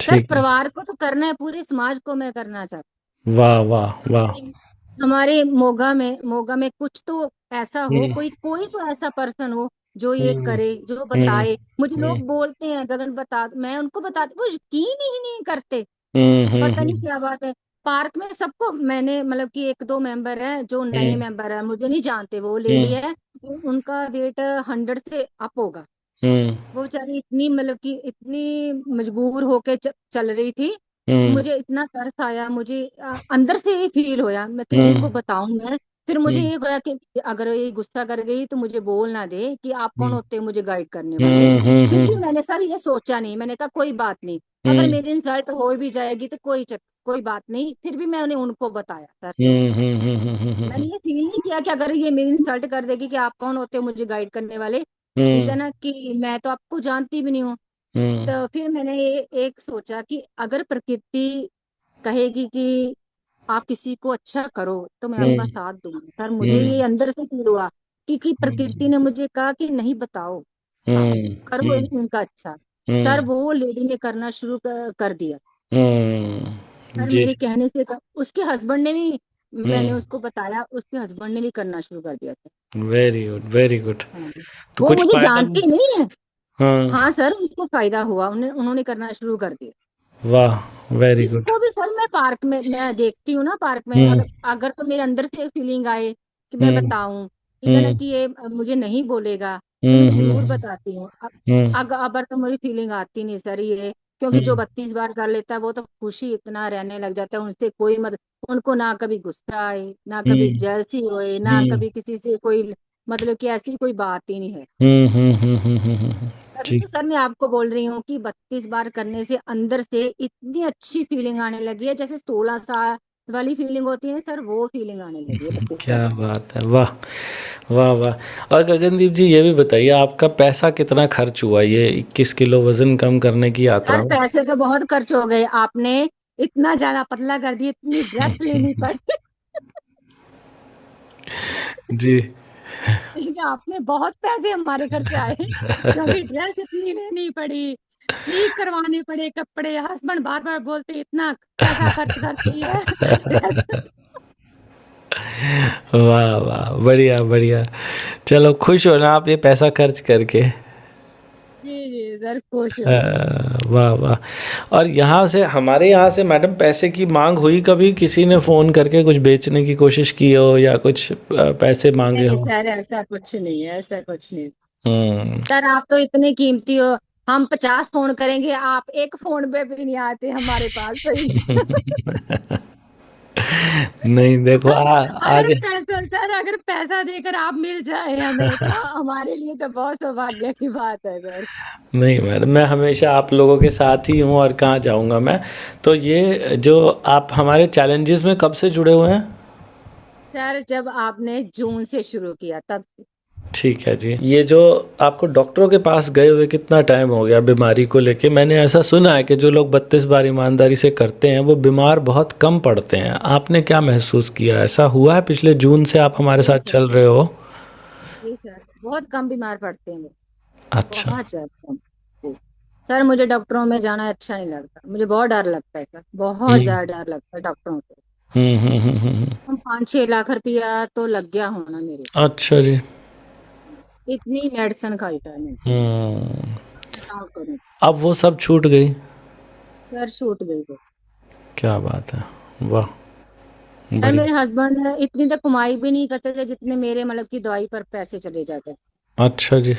सर ठीक है। परिवार को तो करना है, पूरे समाज को मैं करना चाहती वाह वाह वाह। हूँ। हमारे मोगा में कुछ तो ऐसा हो, हम्म। कोई कोई तो ऐसा पर्सन हो जो ये हम्म। करे, जो हम्म। बताए। मुझे हम्म। लोग बोलते हैं गगन बता, मैं उनको बताती, वो यकीन ही नहीं करते। हम्म। पता नहीं हम्म। क्या बात है। पार्क में सबको मैंने, मतलब कि 1-2 मेंबर हैं जो नए हम्म। मेंबर है, मुझे नहीं जानते, वो लेडी हम्म। है, उनका वेट 100 से अप होगा। हम्म। वो बेचारी इतनी, मतलब कि इतनी मजबूर होके चल रही थी। हम्म। मुझे इतना तरस आया, मुझे अंदर से ही फील होया, मैं किसी हम्म। को बताऊं मैं। फिर मुझे हम्म। ये होया कि अगर ये गुस्सा कर गई तो मुझे बोल ना दे कि आप कौन हम्म। होते हैं मुझे गाइड करने वाले। हम्म। हम्म। फिर भी हम्म। मैंने सर ये सोचा नहीं, मैंने कहा कोई बात नहीं, अगर हम्म। मेरी इंसल्ट हो भी जाएगी तो कोई बात नहीं। फिर भी मैंने उनको बताया सर, हम्म। हम्म। हम्म। मैंने ये फील नहीं किया कि अगर ये मेरी इंसल्ट कर देगी कि आप कौन होते हो मुझे गाइड करने वाले, ठीक है हम्म। ना, कि मैं तो आपको जानती भी नहीं हूँ। हम्म। तो फिर मैंने ये एक सोचा कि अगर प्रकृति कहेगी कि आप किसी को अच्छा करो तो मैं आपका हम्म। साथ दूंगी। सर मुझे ये हम्म। अंदर से फील हुआ कि प्रकृति ने मुझे कहा कि नहीं बताओ, आप हम्म। करो हम्म। इनका अच्छा। सर हम्म। वो लेडी ने करना शुरू कर दिया। सर जी। मेरे कहने से सब, उसके हस्बैंड ने भी मैंने हम्म। उसको बताया, उसके हस्बैंड ने भी करना शुरू कर दिया था। Very good, very good. हाँ। तो वो कुछ मुझे फायदा हुआ? जानती नहीं है। हाँ। हाँ सर, उनको फायदा हुआ, उन्होंने करना शुरू कर दिया। वाह, वेरी गुड। इसको भी सर मैं पार्क में मैं देखती हूँ ना, पार्क में हम्म। अगर अगर तो मेरे अंदर से फीलिंग आए कि मैं हम्म। बताऊं, ठीक है ना, हम्म। कि ये मुझे नहीं बोलेगा, तो हम्म। मैं जरूर हम्म। बताती हूँ। हम्म। अगर तो मेरी फीलिंग आती नहीं सर ये, क्योंकि जो हम्म। 32 बार कर लेता है वो तो खुशी इतना रहने लग जाता है, उनसे कोई मत, उनको ना कभी गुस्सा आए, ना कभी हम्म। जेलसी होए, ना हम्म। कभी किसी से कोई, मतलब कि ऐसी कोई बात ही नहीं है। हम्म। तभी जी। तो सर मैं आपको बोल रही हूँ कि 32 बार करने से अंदर से इतनी अच्छी फीलिंग आने लगी है, जैसे 16 साल वाली फीलिंग होती है सर, वो फीलिंग आने लगी है 32 बार। क्या बात है, वाह। वाह वाह। और गगनदीप जी ये भी बताइए, आपका पैसा कितना खर्च हुआ ये 21 किलो वजन कम करने की यात्रा सर में? पैसे तो बहुत खर्च हो गए, आपने इतना ज्यादा पतला कर दिया, इतनी ड्रेस लेनी पड़ी। जी। ठीक है, आपने बहुत पैसे हमारे खर्च आए, क्योंकि ड्रेस इतनी लेनी पड़ी, ठीक करवाने पड़े कपड़े, हस्बैंड बार बार बोलते इतना पैसा खर्च करती है ड्रेस। वाह वाह, बढ़िया बढ़िया। चलो, खुश हो ना आप ये पैसा खर्च करके? जी जी सर, खुश हूँ। वाह वाह। और यहाँ से, हमारे यहाँ से मैडम पैसे की मांग हुई कभी? किसी ने फ़ोन करके कुछ बेचने की कोशिश की हो या कुछ पैसे मांगे नहीं हो? सर, ऐसा कुछ नहीं है, ऐसा कुछ नहीं। हम्म। सर आप तो इतने कीमती हो, हम 50 फोन करेंगे, आप एक फोन पे भी नहीं आते हमारे पास, सही। नहीं देखो, अगर आज पैसा सर, अगर पैसा देकर आप मिल जाए हमें, तो हमारे लिए तो बहुत सौभाग्य की बात है सर। नहीं मैडम, मैं हमेशा आप लोगों के साथ ही हूँ और कहाँ जाऊँगा मैं। तो ये जो आप हमारे चैलेंजेस में कब से जुड़े हुए हैं? सर जब आपने जून से शुरू किया तब। ठीक है जी। ये जो आपको डॉक्टरों के पास गए हुए कितना टाइम हो गया बीमारी को लेके? मैंने ऐसा सुना है कि जो लोग 32 बार ईमानदारी से करते हैं वो बीमार बहुत कम पड़ते हैं। आपने क्या महसूस किया? ऐसा हुआ है पिछले जून से आप हमारे जी साथ सर, चल रहे हो? जी सर, बहुत कम बीमार पड़ते हैं वो, अच्छा। बहुत ज्यादा कम। जी। सर मुझे डॉक्टरों में जाना अच्छा नहीं लगता, मुझे बहुत डर लगता है सर, बहुत हम्म। ज्यादा डर लगता है डॉक्टरों से। हम्म। हम 5-6 लाख रुपया तो लग गया होना मेरे। अच्छा जी। इतनी मेडिसिन खाई सर मैंने, हम्म। क्या करूं। अब वो सब छूट गई? सर छूट गई वो। क्या बात है, वाह, सर बढ़िया। मेरे हस्बैंड इतनी तो कमाई भी नहीं करते थे जितने मेरे मतलब की दवाई पर पैसे चले जाते। अच्छा जी।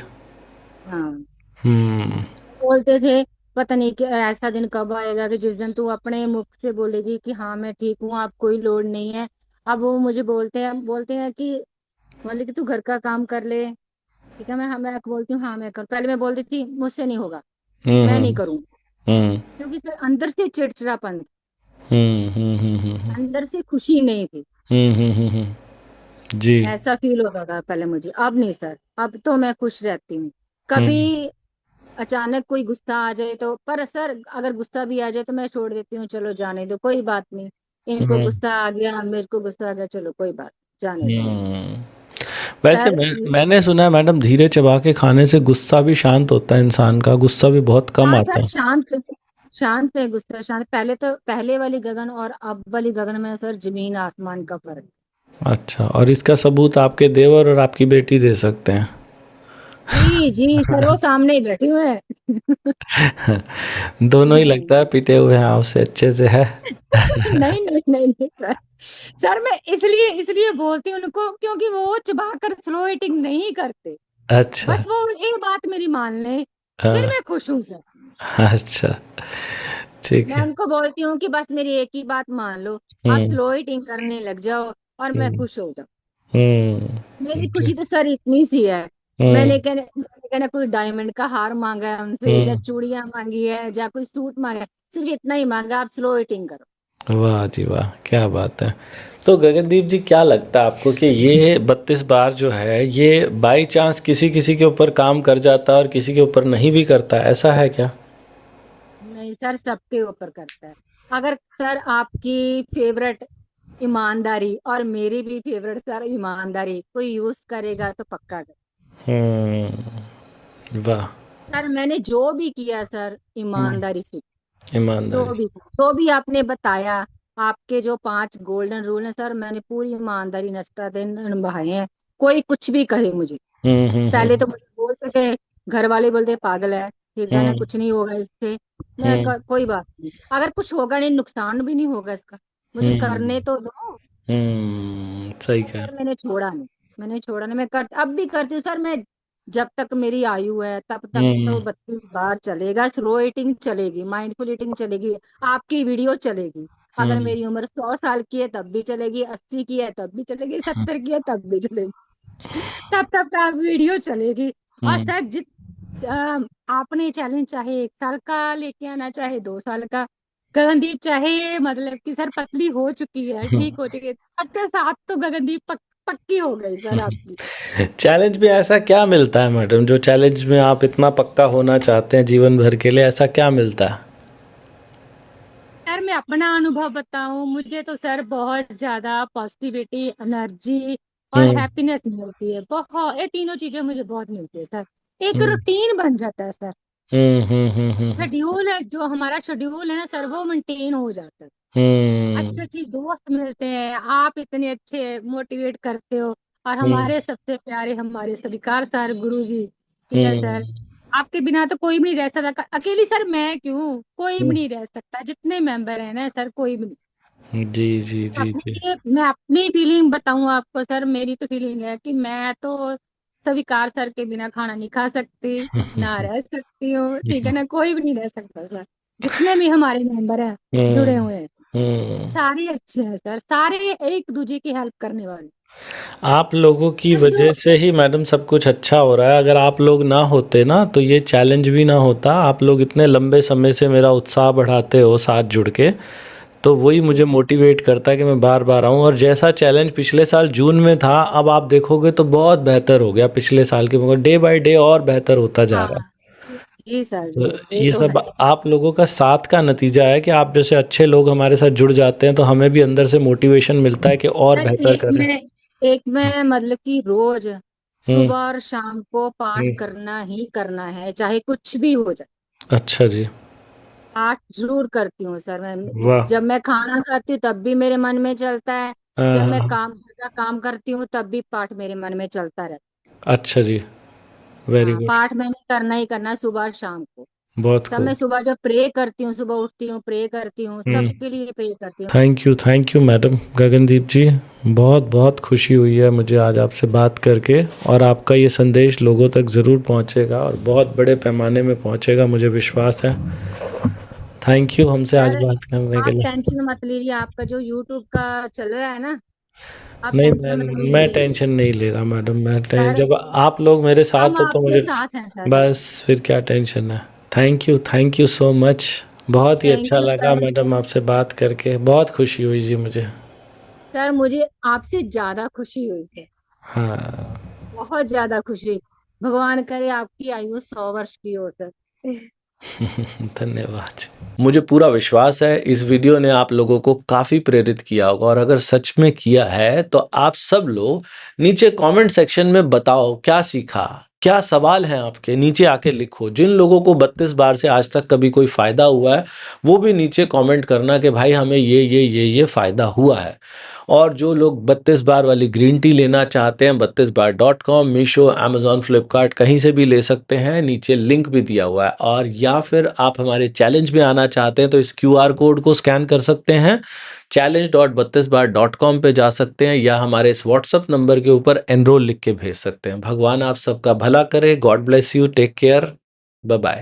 हाँ। हम्म। बोलते थे पता नहीं कि ऐसा दिन कब आएगा कि जिस दिन तू अपने मुख से बोलेगी कि हाँ मैं ठीक हूँ, आप कोई लोड नहीं है। अब वो मुझे बोलते हैं कि मतलब कि तू घर का काम कर ले, ठीक है, मैं बोलती हूँ हाँ मैं कर, पहले मैं बोलती थी मुझसे नहीं होगा, मैं नहीं हम्म। करूँ, हम्म। क्योंकि सर अंदर से चिड़चिड़ापन, हम्म। हम्म। अंदर से खुशी नहीं थी। जी। ऐसा फील होता था पहले मुझे, अब नहीं सर, अब तो मैं खुश रहती हूँ। हम्म। कभी अचानक कोई गुस्सा आ जाए तो, पर सर अगर गुस्सा भी आ जाए तो मैं छोड़ देती हूँ, चलो जाने दो, कोई बात नहीं। इनको हम्म। गुस्सा आ गया, मेरे को गुस्सा आ गया, चलो कोई बात, जाने दो। हम्म। वैसे सर मैंने सुना है मैडम, धीरे चबा के खाने से गुस्सा भी शांत होता है, इंसान का गुस्सा भी बहुत कम हाँ आता सर, है। शांत, शांत है गुस्सा, शांत। पहले तो पहले वाली गगन और अब वाली गगन में सर जमीन आसमान का फर्क। अच्छा, और इसका सबूत आपके देवर और आपकी बेटी दे सकते हैं। जी जी सर, वो सामने ही बैठी हुए हैं। दोनों ही हम्म। लगता है पिटे हुए हैं आपसे अच्छे से है। नहीं नहीं नहीं नहीं सर, सर मैं इसलिए इसलिए बोलती हूँ उनको, क्योंकि वो चबा कर स्लो ईटिंग नहीं करते। अच्छा। बस वो एक बात मेरी मान ले, फिर हाँ। मैं खुश हूँ सर। अच्छा, ठीक मैं है। उनको बोलती हूँ कि बस मेरी एक ही बात मान लो, आप हम्म। स्लो ईटिंग करने लग जाओ और मैं हम्म। खुश हो जाऊँ। मेरी जी। खुशी तो सर इतनी सी है, हम्म। मैंने कोई डायमंड का हार मांगा है उनसे, या हम्म। चूड़ियां मांगी है, या कोई सूट मांगा है, सिर्फ इतना ही मांगा, आप स्लो ईटिंग करो। वाह जी वाह, क्या बात है। तो गगनदीप जी, क्या लगता है आपको कि ये 32 बार जो है ये बाई चांस किसी किसी के ऊपर काम कर जाता है और किसी के ऊपर नहीं भी करता, ऐसा है क्या? नहीं सर, सबके ऊपर करता है। अगर सर आपकी फेवरेट ईमानदारी और मेरी भी फेवरेट सर ईमानदारी कोई यूज करेगा तो पक्का कर। वाह। सर मैंने जो भी किया सर हम्म। ईमानदारी से, ईमानदारी जो से। भी आपने बताया, आपके जो 5 गोल्डन रूल हैं सर, मैंने पूरी ईमानदारी निष्ठा से निभाए हैं। कोई कुछ भी कहे मुझे, पहले तो मुझे बोलते थे, घर वाले बोलते पागल है, ठीक है ना, हम्म कुछ नहीं होगा इससे। हम्म कोई बात नहीं, अगर कुछ होगा नहीं, नुकसान भी नहीं होगा इसका, मुझे हम्म करने तो दो। सही तो कहा। सर मैंने छोड़ा नहीं, मैं कर अब भी करती हूँ सर। मैं जब तक मेरी आयु है तब तक हम्म तो 32 बार चलेगा, स्लो ईटिंग चलेगी, माइंडफुल ईटिंग चलेगी, आपकी वीडियो चलेगी। अगर हम्म मेरी उम्र 100 साल की है तब भी चलेगी, 80 की है तब भी चलेगी, 70 की है तब भी चलेगी। तब तक आप वीडियो चलेगी। और हम्म सर आपने चैलेंज चाहे 1 साल का लेके आना, चाहे 2 साल का, गगनदीप चाहे मतलब कि सर पतली हो चुकी है, ठीक हो चुकी है, सबके साथ तो गगनदीप पक्की हो गई सर आपकी। चैलेंज में ऐसा क्या मिलता है मैडम, जो चैलेंज में आप इतना पक्का होना चाहते हैं जीवन भर के लिए, ऐसा क्या मिलता है? सर मैं अपना अनुभव बताऊं, मुझे तो सर बहुत ज्यादा पॉजिटिविटी, एनर्जी और हम्म हैप्पीनेस मिलती है, बहुत, ये तीनों चीजें मुझे बहुत मिलती है सर। एक हम्म रूटीन बन जाता है सर, हम्म हम्म हम्म हम्म शेड्यूल है, जो हमारा शेड्यूल है ना सर, वो मेंटेन हो जाता है। अच्छे हम्म अच्छे दोस्त मिलते हैं, आप इतने अच्छे मोटिवेट करते हो। और हम्म हमारे सबसे प्यारे हमारे स्वीकार सर, गुरु जी, ठीक है सर, हम्म आपके बिना तो कोई भी नहीं रह सकता, अकेली सर मैं क्यों, कोई भी हम्म, नहीं रह सकता, जितने मेंबर हैं ना सर, कोई भी नहीं। जी जी जी जी। मैं अपनी फीलिंग बताऊं आपको सर, मेरी तो फीलिंग है कि मैं तो स्वीकार सर के बिना खाना नहीं खा सकती, ना रह सकती हूँ, ठीक है ना, कोई भी नहीं रह सकता सर, जितने भी हमारे मेंबर हैं जुड़े हम्म हुए हैं, हम्म सारे अच्छे हैं सर, सारे एक दूसरे की हेल्प करने वाले। आप लोगों की सर जो वजह से ही मैडम सब कुछ अच्छा हो रहा है। अगर आप लोग ना होते ना तो ये चैलेंज भी ना होता। आप लोग इतने लंबे समय से मेरा उत्साह बढ़ाते हो साथ जुड़ के, तो वही मुझे जी मोटिवेट करता है कि मैं बार बार आऊँ। और जैसा चैलेंज पिछले साल जून में था, अब आप देखोगे तो बहुत बेहतर हो गया पिछले साल के मुकाबले, डे बाय डे और बेहतर होता जा रहा है। हाँ, जी सर तो जी, ये ये तो सब है आप लोगों का साथ का नतीजा है कि आप जैसे अच्छे लोग हमारे साथ जुड़ जाते हैं तो हमें भी अंदर से मोटिवेशन मिलता है कि और सर। बेहतर करें। एक में मतलब कि रोज हुँ, सुबह और शाम को पाठ हुँ। करना ही करना है, चाहे कुछ भी हो जाए, अच्छा जी, पाठ जरूर करती हूँ सर मैं। वाह! जब मैं खाना खाती हूँ तब भी मेरे मन में चलता है, हाँ, जब मैं हाँ। काम करती हूँ तब भी पाठ मेरे मन में चलता रहता अच्छा जी, वेरी है। हाँ, गुड, पाठ मैंने करना ही करना है, सुबह और शाम को। बहुत सब खूब। मैं सुबह जब प्रे करती हूँ, सुबह उठती हूँ प्रे करती हूँ, हुँ, सबके लिए प्रे करती हूँ। थैंक यू मैडम गगनदीप जी। बहुत-बहुत खुशी हुई है मुझे आज आपसे बात करके, और आपका ये संदेश लोगों तक ज़रूर पहुँचेगा और बहुत बड़े पैमाने में पहुँचेगा, मुझे विश्वास है। थैंक यू हमसे आज सर बात करने के आप लिए। टेंशन मत लीजिए, आपका जो यूट्यूब का चल रहा है ना, आप नहीं, टेंशन मत मैं लीजिए टेंशन नहीं ले रहा मैडम, सर, जब आप लोग मेरे हम साथ हो तो आपके मुझे साथ हैं सर। बस फिर क्या टेंशन है। Thank you so much. बहुत ही थैंक अच्छा यू लगा सर। मैडम आपसे बात करके, बहुत खुशी हुई जी मुझे। सर मुझे आपसे ज्यादा खुशी हुई सर, हाँ। बहुत ज्यादा खुशी। भगवान करे आपकी आयु 100 वर्ष की हो सर। धन्यवाद। मुझे पूरा विश्वास है इस वीडियो ने आप लोगों को काफ़ी प्रेरित किया होगा, और अगर सच में किया है तो आप सब लोग नीचे कमेंट सेक्शन में बताओ क्या सीखा, क्या सवाल हैं आपके, नीचे आके लिखो। जिन लोगों को 32 बार से आज तक कभी कोई फ़ायदा हुआ है वो भी नीचे कमेंट करना कि भाई हमें ये फ़ायदा हुआ है। और जो लोग 32 बार वाली ग्रीन टी लेना चाहते हैं, 32बार.com, मीशो, अमेज़न, फ्लिपकार्ट कहीं से भी ले सकते हैं, नीचे लिंक भी दिया हुआ है। और या फिर आप हमारे चैलेंज में आना चाहते हैं तो इस क्यूआर कोड को स्कैन कर सकते हैं, challenge.32bar.com पे जा सकते हैं, या हमारे इस व्हाट्सएप नंबर के ऊपर एनरोल लिख के भेज सकते हैं। भगवान आप सबका भला करे। God bless you, take care, bye bye.